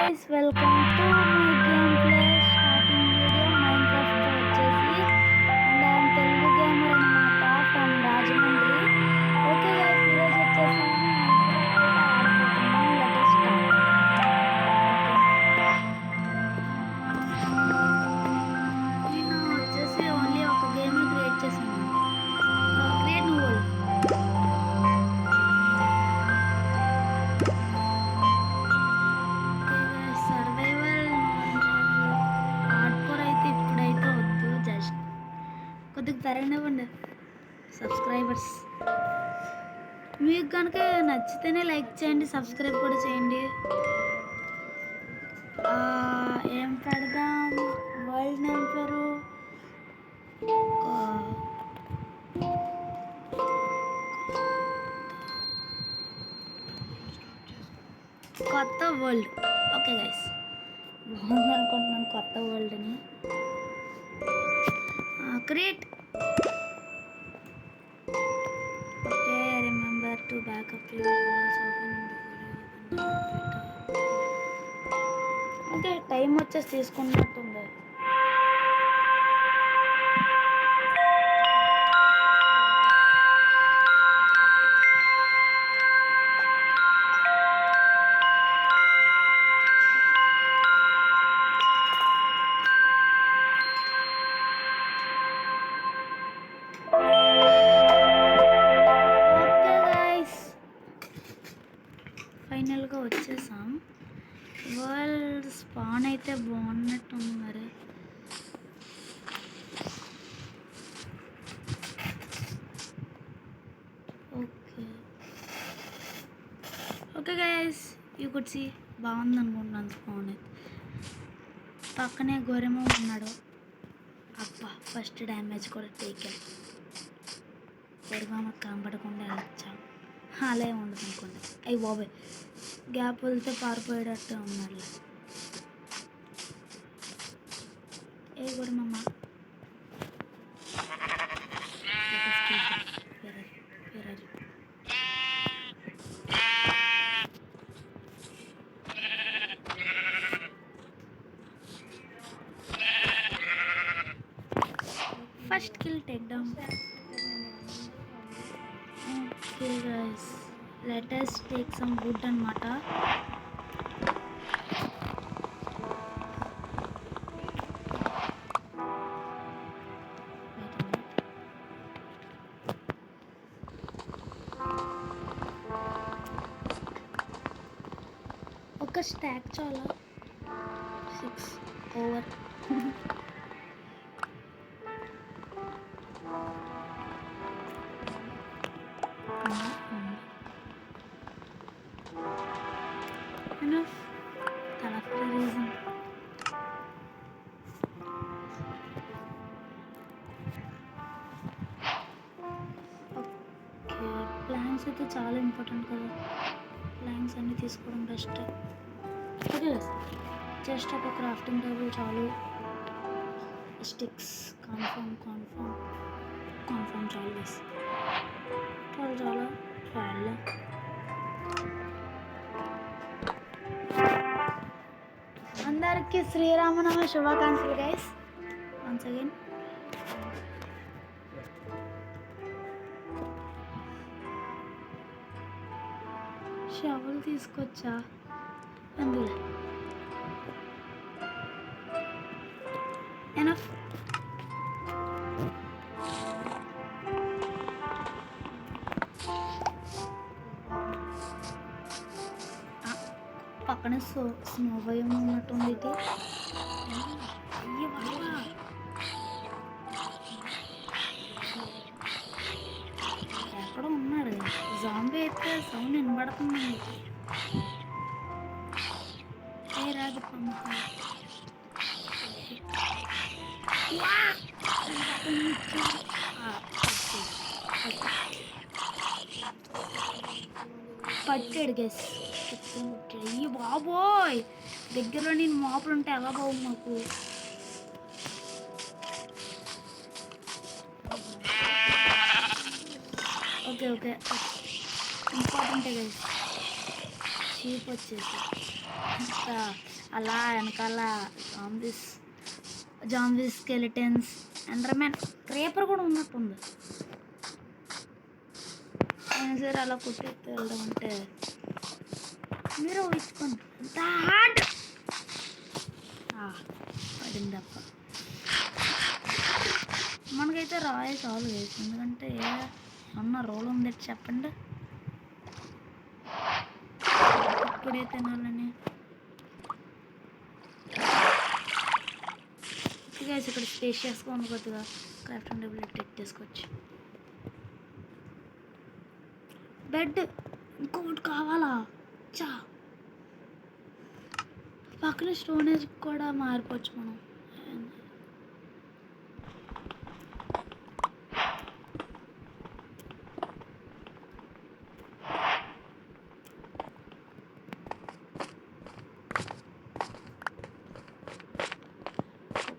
guys, welcome to my gameplay starting video Minecraft వచ్చేసి and I am Telugu gamer అన్నమాట from Rajahmundry. Okay guys, ఈరోజు వచ్చేసి మనం Minecraft అయితే ఆడబోతున్నాం. Let us start. నేను వచ్చేసి ఓన్లీ ఒక గేమ్ క్రియేట్ చేశాను. Create new world. Survival hardcore అయితే ఇప్పుడైతే వద్దు, జస్ట్ కొద్దిగా తరగనివ్వండి సబ్స్క్రైబర్స్. మీకు కనుక నచ్చితేనే లైక్ చేయండి, సబ్స్క్రైబ్ కూడా చేయండి. ఏం పెడదాం? వరల్డ్ నేమ్ పేరు కొత్త వరల్డ్. ఓకే గైస్, బాగుంది అనుకుంటున్నాను కొత్త వరల్డ్ని. Create. Okay, remember to back up your walls open. Okay, time వచ్చేసి తీసుకున్నట్టుంది. ఫైనల్గా వచ్చేసాం. వరల్డ్ స్పాన్ అయితే బాగున్నట్టుంది మరి. Okay guys, you could see బాగుంది అనుకుంటున్నాను స్పాన్ అయితే. పక్కనే గొరెమో ఉన్నాడు. అబ్బా, ఫస్ట్ డ్యామేజ్ కూడా టేకెన్. గొరెమో కనబడకుండా వెళ్ళొచ్చా? అలా ఉండదు అనుకోండి. అయ్యి బాబాయ్, గ్యాప్ వెళ్తే పారిపోయేటట్టు ఉన్నారు. ఏ గొరెమమ్మ, first kill take down. Okay guys, let us take some wood అన్నమాట. ఒక స్టాక్ చాలా 6 over. enough. That's the reason. Okay, plans అయితే చాలా ఇంపార్టెంట్ కదా. ప్లాన్స్ అన్నీ తీసుకోవడం బెస్ట్. ఓకే, జస్ట్ ఒక క్రాఫ్టింగ్ టేబుల్ చాలు. స్టిక్స్ కన్ఫర్మ్ చాలు వేసి చాలా చాలా. అందరికీ శ్రీరామనవమి శుభాకాంక్షలు గైస్. వన్స్ అగైన్ షవల్ తీసుకొచ్చా అందులో. ఎనఫ్. పక్కన స్నో భయం ఉన్నట్టుంది. ఇది అయ్యో బాబా, ఎక్కడ ఉన్నాడు? జాంబీ అయితే సౌండ్ వినబడుతుంది. ఏ రాదు పట్టాడు గెస్. అయ్యి బాబోయ్, దగ్గరలో నేను మాపులు ఉంటే ఎలా బాగు మాకు. ఓకే ఓకే, ఇంపార్టెంటే గైస్. చీప్ వచ్చేసి ఇంకా అలా వెనకాల జాంబీస్ స్కెలిటన్స్ ఎండర్మ్యాన్ క్రేపర్ కూడా ఉన్నట్టుంది. అయినా సరే అలా కొట్టేస్తే వెళ్దాం అంటే మీరు ఊహించుకోండి అంత హార్డ్ పడిందప్ప. మనకైతే రాయే చాలు వేసి, ఎందుకంటే ఏమన్నా రోల్ ఉంది చెప్పండి. ఇప్పుడే తినాలని గైస్ ఇక్కడ స్పేషియస్గా ఉంది కొద్దిగా. Crafting table ఎట్టేసుకోవచ్చు. బెడ్ ఇంకొకటి కావాలా? చా పక్కన స్టోనేజ్ కూడా మారిపోవచ్చు మనం.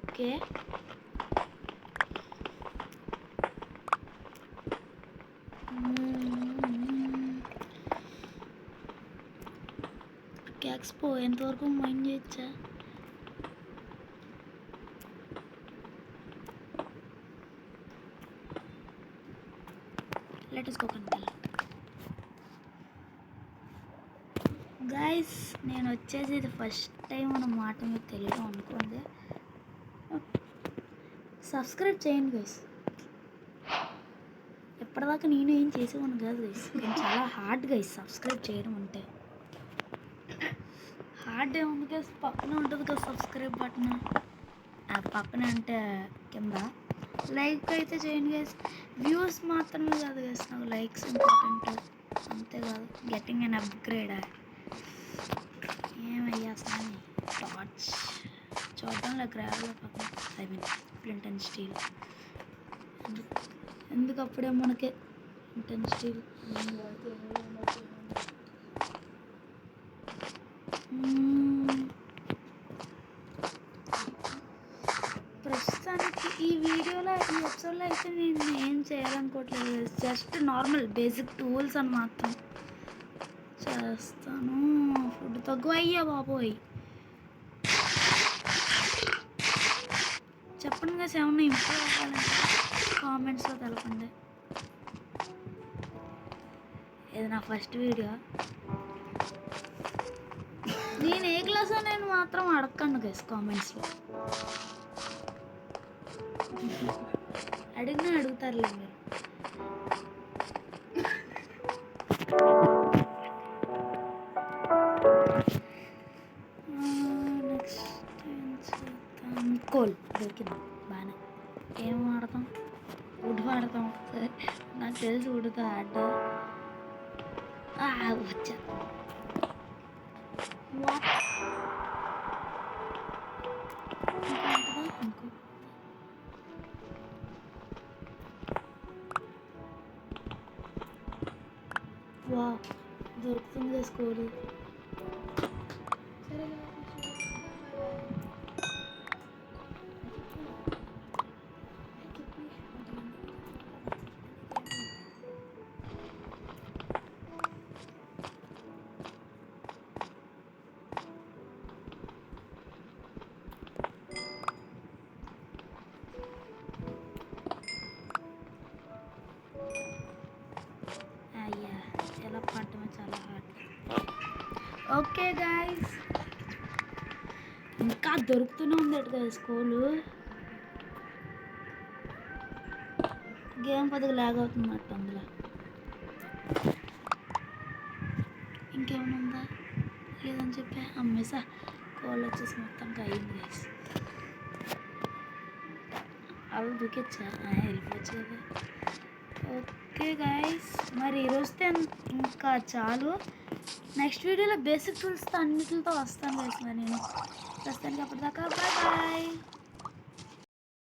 ఓకే ఎక్స్పో ఎంతవరకు మైండ్ చేయొచ్చా? లెటర్స్ కోకండి గైస్. నేను వచ్చేసి ఇది ఫస్ట్ టైం అన్నమాట, మీకు తెలియదు అనుకోండి. సబ్స్క్రైబ్ చేయండి గైస్. ఎప్పటిదాకా నేను ఏం చేసేవాను కాదు గైస్, నేను చాలా హార్డ్ గైస్ సబ్స్క్రైబ్ చేయడం అంటే. హార్డ్ ఏముంది గైస్, పక్కన ఉంటుంది కదా సబ్స్క్రైబ్ బటన్, పక్కన అంటే కింద లైక్ అయితే చేయండి గైస్. వ్యూస్ మాత్రమే కాదు గైస్, నాకు లైక్స్ ఇంపార్టెంట్. అంతేకాదు గెట్టింగ్ అన్ అప్గ్రేడ్. ఏమయ్యా సార్ టార్చ్ చూడడంలో గ్రావెల్ పక్కన, I mean flint and steel. ఎందుకు అప్పుడే మనకి ఫ్లింట్ అండ్ స్టీల్. ప్రస్తుతానికి ఈ వీడియోలో ఈ ఎపిసోడ్లో అయితే నేను ఏం చేయాలనుకోవట్లేదు, జస్ట్ నార్మల్ బేసిక్ టూల్స్ అని మాత్రం చేస్తాను. ఫుడ్ తగ్గు అయ్యా బాబోయ్. చెప్పండి కదా ఏమన్నా ఇంప్రూవ్ అవ్వాలంటే కామెంట్స్లో తెలపండి. ఇది నా ఫస్ట్ వీడియో, నేను ఏ క్లాసో నేను మాత్రం అడగండి గైస్ కామెంట్స్లో. అడిగినా అడుగుతారులే మీరు. నెక్స్ట్ కోల్ దొరికింది బాగానే. ఏం వాడతాం? వుడ్ వాడతాం. సరే నాకు తెలిసి వుడ్తో ఆట వచ్చా. ఇంకో వా దొరుకుతుంది స్కూల్. ఎలా పడటమే చాలా హార్డ్. ఓకే గాయస్, ఇంకా దొరుకుతూనే ఉంది కదా స్కూలు. గేమ్ కొద్దిగా లాగ్ అవుతున్నట్టు అందులో. ఇంకేమైనా ఉందా లేదని చెప్పి అమ్మేసా. కోల్ వచ్చేసి మొత్తంగా అయ్యింది గైస్. అవి దూకొచ్చా వెళ్ళిపోవచ్చు కదా. ఓకే గైస్, మరి ఈరోజుతో ఇంకా చాలు. నెక్స్ట్ వీడియోలో బేసిక్ టూల్స్తో అన్నిటితో వస్తాను గైస్. మరి నేను ప్రస్తుతానికి అప్పటిదాకా బాయ్ బాయ్.